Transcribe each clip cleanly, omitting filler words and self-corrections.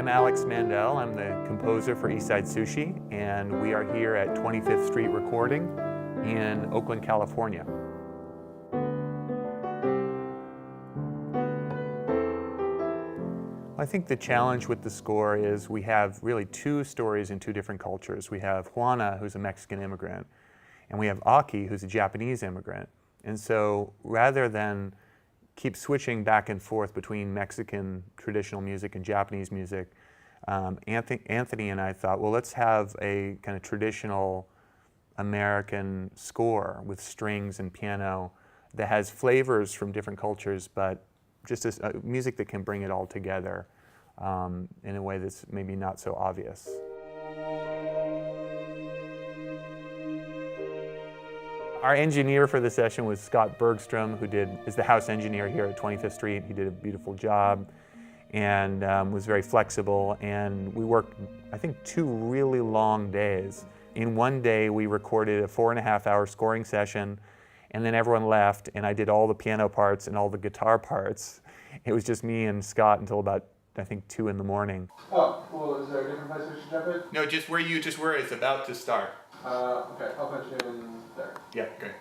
I'm Alex Mandel. I'm the composer for East Side Sushi, and we are here at 25th Street Recording in Oakland, California. I think the challenge with the score is we have really two stories in two different cultures. We have Juana, who's a Mexican immigrant, and we have Aki, who's a Japanese immigrant. And so rather than keep switching back and forth between Mexican traditional music and Japanese music, Anthony and I thought, well, let's have a kind of traditional American score with strings and piano that has flavors from different cultures, but just a music that can bring it all together in a way that's maybe not so obvious. Our engineer for the session was Scott Bergstrom, who is the house engineer here at 25th Street. He did a beautiful job and was very flexible. And we worked, I think, 2 really long days. In one day, we recorded a 4.5-hour scoring session, and then everyone left, and I did all the piano parts and all the guitar parts. It was just me and Scott until about, I think, 2 in the morning. Oh, well, is there a different place we should jump in? No, just where it's about to start. Okay, I'll punch you in there. Yeah, great.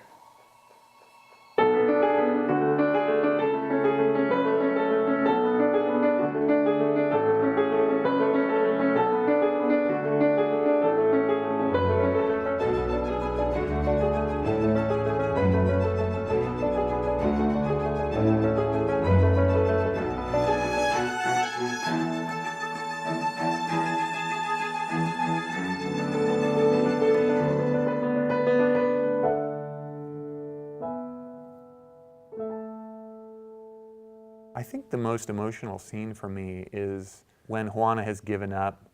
I think the most emotional scene for me is when Juana has given up,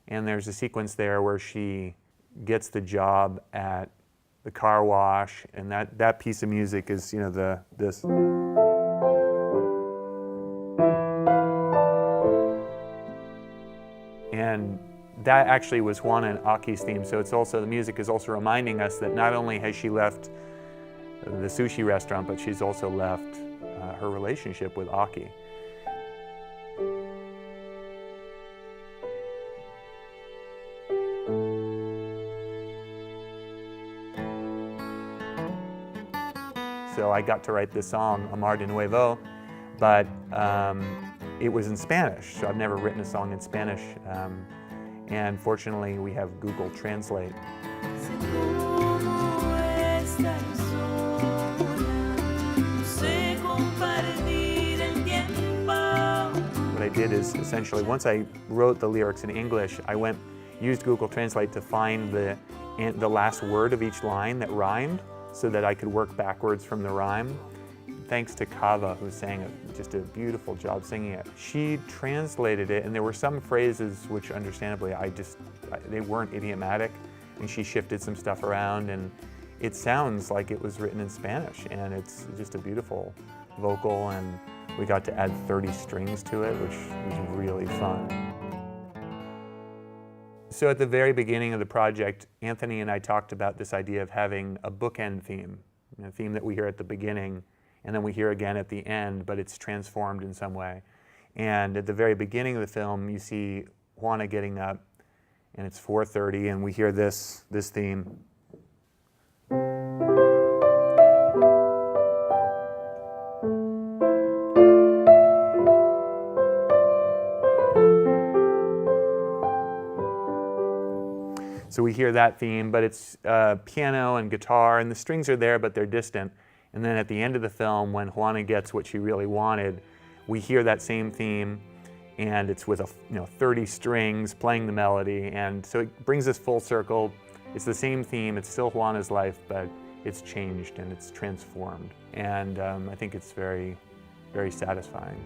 and there's a sequence there where she gets the job at the car wash, and that piece of music is, you know, this. And that actually was Juana and Aki's theme, so the music is also reminding us that not only has she left the sushi restaurant, but she's also left her relationship with Aki. So I got to write this song, Amar de Nuevo, but it was in Spanish, so I've never written a song in Spanish. And fortunately, we have Google Translate. What I did is essentially, once I wrote the lyrics in English, I used Google Translate to find the last word of each line that rhymed so that I could work backwards from the rhyme. Thanks to Kava, who sang just a beautiful job singing it. She translated it, and there were some phrases which, understandably, they weren't idiomatic, and she shifted some stuff around, and it sounds like it was written in Spanish, and it's just a beautiful vocal, and we got to add 30 strings to it, which was really fun. So at the very beginning of the project, Anthony and I talked about this idea of having a bookend theme, a theme that we hear at the beginning, and then we hear again at the end, but it's transformed in some way. And at the very beginning of the film, you see Juana getting up, and it's 4:30, and we hear this theme. So we hear that theme, but it's piano and guitar, and the strings are there, but they're distant. And then at the end of the film, when Juana gets what she really wanted, we hear that same theme, and it's with 30 strings playing the melody, and so it brings us full circle. It's the same theme, it's still Juana's life, but it's changed and it's transformed. And I think it's very, very satisfying.